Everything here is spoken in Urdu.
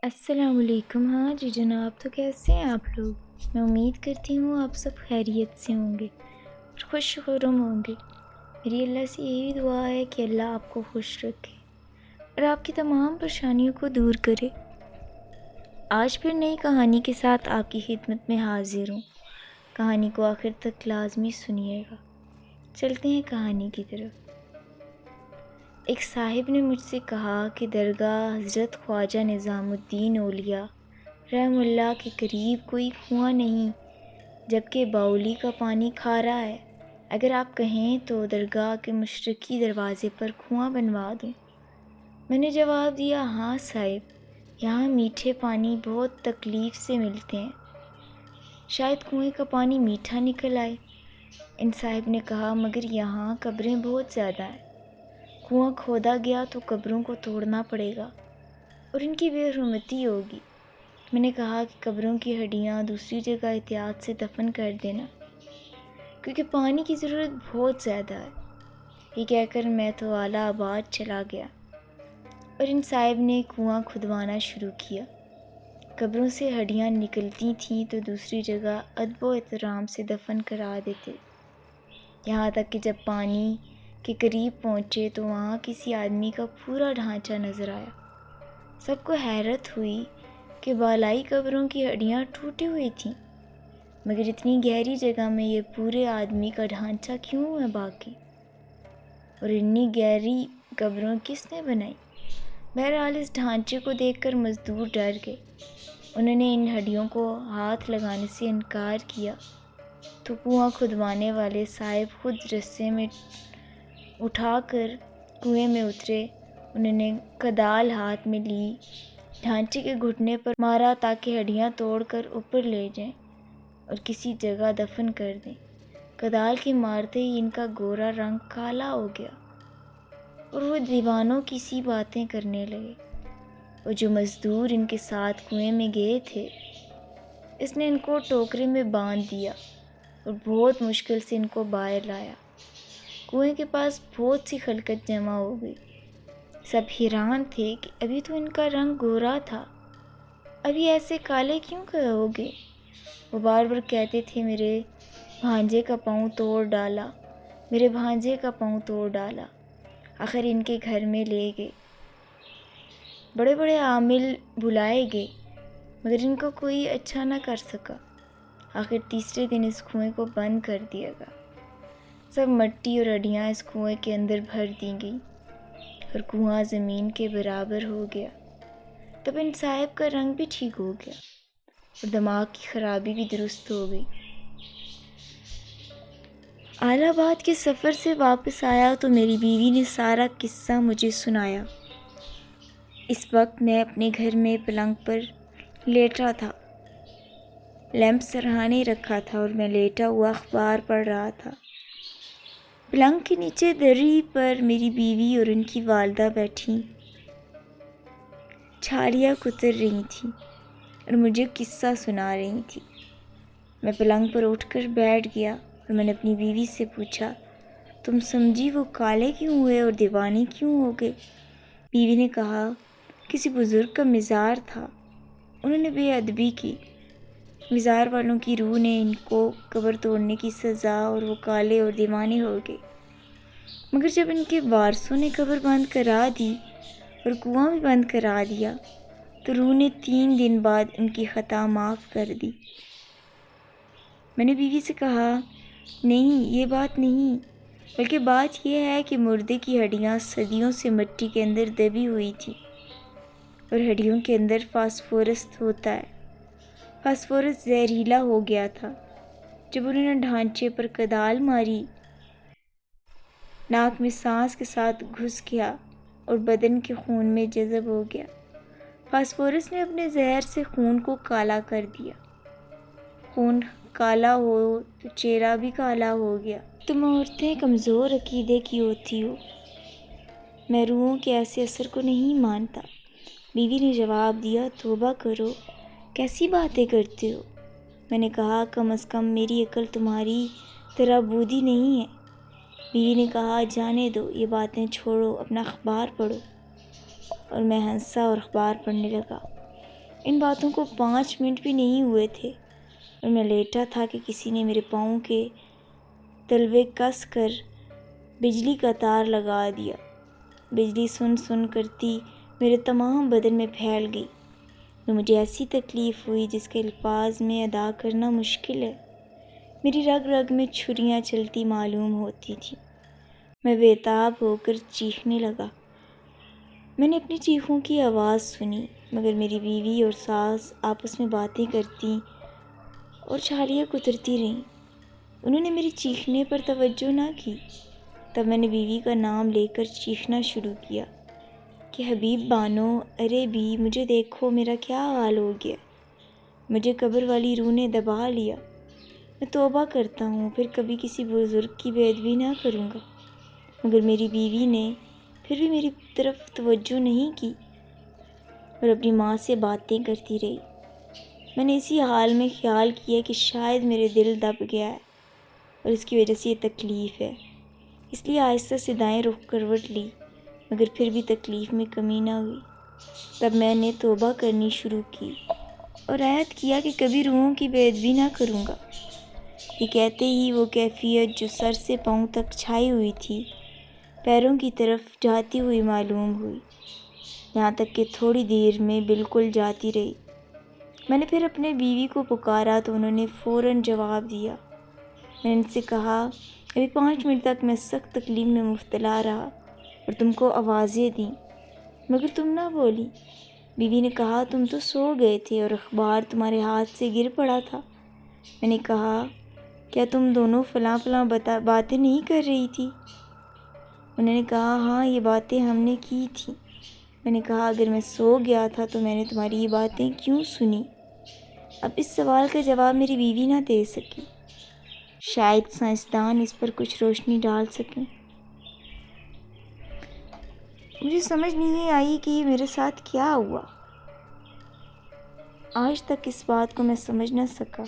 السلام علیکم۔ ہاں جی جناب، تو کیسے ہیں آپ لوگ؟ میں امید کرتی ہوں آپ سب خیریت سے ہوں گے اور خوش خرم ہوں گے۔ میری اللہ سے یہی دعا ہے کہ اللہ آپ کو خوش رکھے اور آپ کی تمام پریشانیوں کو دور کرے۔ آج پھر نئی کہانی کے ساتھ آپ کی خدمت میں حاضر ہوں۔ کہانی کو آخر تک لازمی سنیے گا۔ چلتے ہیں کہانی کی طرف۔ ایک صاحب نے مجھ سے کہا کہ درگاہ حضرت خواجہ نظام الدین اولیاء رحم اللہ کے قریب کوئی کنواں نہیں، جبکہ باولی کا پانی کھارا ہے۔ اگر آپ کہیں تو درگاہ کے مشرقی دروازے پر کنواں بنوا دوں۔ میں نے جواب دیا، ہاں صاحب، یہاں میٹھے پانی بہت تکلیف سے ملتے ہیں، شاید کنویں کا پانی میٹھا نکل آئے۔ ان صاحب نے کہا، مگر یہاں قبریں بہت زیادہ ہیں، کنواں کھودا گیا تو قبروں کو توڑنا پڑے گا اور ان کی بے حرمتی ہوگی۔ میں نے کہا کہ قبروں کی ہڈیاں دوسری جگہ احتیاط سے دفن کر دینا، کیونکہ پانی کی ضرورت بہت زیادہ ہے۔ یہ کہہ کر میں تو اعلیٰ آباد چلا گیا اور ان صاحب نے کنواں کھدوانا شروع کیا۔ قبروں سے ہڈیاں نکلتی تھیں تو دوسری جگہ ادب و احترام سے دفن کرا دیتے، یہاں تک کہ جب پانی کے قریب پہنچے تو وہاں کسی آدمی کا پورا ڈھانچہ نظر آیا۔ سب کو حیرت ہوئی کہ بالائی قبروں کی ہڈیاں ٹوٹی ہوئی تھیں، مگر اتنی گہری جگہ میں یہ پورے آدمی کا ڈھانچہ کیوں ہے باقی، اور اتنی گہری قبروں کس نے بنائی؟ بہرحال اس ڈھانچے کو دیکھ کر مزدور ڈر گئے۔ انہوں نے ان ہڈیوں کو ہاتھ لگانے سے انکار کیا تو کنواں کھدوانے والے صاحب خود رسے میں اٹھا کر کنویں میں اترے۔ انہوں نے کدال ہاتھ میں لی، ڈھانچے کے گھٹنے پر مارا تاکہ ہڈیاں توڑ کر اوپر لے جائیں اور کسی جگہ دفن کر دیں۔ کدال کے مارتے ہی ان کا گورا رنگ کالا ہو گیا اور وہ دیوانوں کی سی باتیں کرنے لگے۔ اور جو مزدور ان کے ساتھ کنویں میں گئے تھے، اس نے ان کو ٹوکرے میں باندھ دیا اور بہت مشکل سے ان کو باہر لایا۔ کنویں کے پاس بہت سی خلقت جمع ہو گئی۔ سب حیران تھے کہ ابھی تو ان کا رنگ گورا تھا، ابھی ایسے کالے کیوں ہو گئے؟ وہ بار بار کہتے تھے، میرے بھانجے کا پاؤں توڑ ڈالا، میرے بھانجے کا پاؤں توڑ ڈالا۔ آخر ان کے گھر میں لے گئے، بڑے بڑے عامل بلائے گئے، مگر ان کو کوئی اچھا نہ کر سکا۔ آخر تیسرے دن اس کنویں کو بند کر دیا گیا۔ سب مٹی اور ہڈیاں اس کنویں کے اندر بھر دی گئیں اور کنواں زمین کے برابر ہو گیا۔ تب ان صاحب کا رنگ بھی ٹھیک ہو گیا اور دماغ کی خرابی بھی درست ہو گئی۔ اعلیٰ آباد کے سفر سے واپس آیا تو میری بیوی نے سارا قصہ مجھے سنایا۔ اس وقت میں اپنے گھر میں پلنگ پر لیٹا تھا، لیمپ سرہانے رکھا تھا اور میں لیٹا ہوا اخبار پڑھ رہا تھا۔ پلنگ کے نیچے دری پر میری بیوی اور ان کی والدہ بیٹھی چھالیاں کتر رہی تھیں اور مجھے قصہ سنا رہی تھیں۔ میں پلنگ پر اٹھ کر بیٹھ گیا اور میں نے اپنی بیوی سے پوچھا، تم سمجھی وہ کالے کیوں ہوئے اور دیوانے کیوں ہو گئے؟ بیوی نے کہا، کسی بزرگ کا مزار تھا، انہوں نے بے ادبی کی، مزار والوں کی روح نے ان کو قبر توڑنے کی سزا اور وہ کالے اور دیوانے ہو گئے۔ مگر جب ان کے وارثوں نے قبر بند کرا دی اور کنواں بھی بند کرا دیا تو روح نے 3 دن بعد ان کی خطا معاف کر دی۔ میں نے بیوی سے کہا، نہیں، یہ بات نہیں، بلکہ بات یہ ہے کہ مردے کی ہڈیاں صدیوں سے مٹی کے اندر دبی ہوئی تھیں اور ہڈیوں کے اندر فاسفورس ہوتا ہے۔ فاسفورس زہریلا ہو گیا تھا۔ جب انہوں نے ڈھانچے پر کدال ماری، ناک میں سانس کے ساتھ گھس گیا اور بدن کے خون میں جذب ہو گیا۔ فاسفورس نے اپنے زہر سے خون کو کالا کر دیا۔ خون کالا ہو تو چہرہ بھی کالا ہو گیا۔ تم عورتیں کمزور عقیدے کی ہوتی ہو، میں روحوں کے ایسے اثر کو نہیں مانتا۔ بیوی نے جواب دیا، توبہ کرو، کیسی باتیں کرتے ہو؟ میں نے کہا، کم از کم میری عقل تمہاری طرح بودھی نہیں ہے۔ بیوی نے کہا، جانے دو، یہ باتیں چھوڑو، اپنا اخبار پڑھو۔ اور میں ہنسا اور اخبار پڑھنے لگا۔ ان باتوں کو 5 منٹ بھی نہیں ہوئے تھے اور میں لیٹا تھا کہ کسی نے میرے پاؤں کے تلوے کس کر بجلی کا تار لگا دیا۔ بجلی سن کرتی میرے تمام بدن میں پھیل گئی اور مجھے ایسی تکلیف ہوئی جس کے الفاظ میں ادا کرنا مشکل ہے۔ میری رگ رگ میں چھریاں چلتی معلوم ہوتی تھیں۔ میں بے تاب ہو کر چیخنے لگا۔ میں نے اپنی چیخوں کی آواز سنی، مگر میری بیوی اور ساس آپس میں باتیں کرتی اور چھالیاں کترتی رہیں۔ انہوں نے میری چیخنے پر توجہ نہ کی۔ تب میں نے بیوی کا نام لے کر چیخنا شروع کیا کہ حبیب بانو، ارے بھی مجھے دیکھو، میرا کیا حال ہو گیا۔ مجھے قبر والی روح نے دبا لیا۔ میں توبہ کرتا ہوں، پھر کبھی کسی بزرگ کی بے ادبی نہ کروں گا۔ مگر میری بیوی نے پھر بھی میری طرف توجہ نہیں کی اور اپنی ماں سے باتیں کرتی رہی۔ میں نے اسی حال میں خیال کیا کہ شاید میرے دل دب گیا ہے اور اس کی وجہ سے یہ تکلیف ہے، اس لیے آہستہ سے دائیں رخ کروٹ لی، مگر پھر بھی تکلیف میں کمی نہ ہوئی۔ تب میں نے توبہ کرنی شروع کی اور عہد کیا کہ کبھی روحوں کی بے ادبی نہ کروں گا۔ یہ کہتے ہی وہ کیفیت جو سر سے پاؤں تک چھائی ہوئی تھی پیروں کی طرف جاتی ہوئی معلوم ہوئی، یہاں تک کہ تھوڑی دیر میں بالکل جاتی رہی۔ میں نے پھر اپنے بیوی کو پکارا تو انہوں نے فوراً جواب دیا۔ میں نے ان سے کہا، ابھی 5 منٹ تک میں سخت تکلیف میں مبتلا رہا اور تم کو آوازیں دیں، مگر تم نہ بولی۔ بیوی نے کہا، تم تو سو گئے تھے اور اخبار تمہارے ہاتھ سے گر پڑا تھا۔ میں نے کہا، کیا تم دونوں فلاں باتیں نہیں کر رہی تھی؟ انہوں نے کہا، ہاں یہ باتیں ہم نے کی تھیں۔ میں نے کہا، اگر میں سو گیا تھا تو میں نے تمہاری یہ باتیں کیوں سنی؟ اب اس سوال کا جواب میری بیوی نہ دے سکی۔ شاید سائنسدان اس پر کچھ روشنی ڈال سکیں۔ مجھے سمجھ نہیں آئی کہ یہ میرے ساتھ کیا ہوا۔ آج تک اس بات کو میں سمجھ نہ سکا۔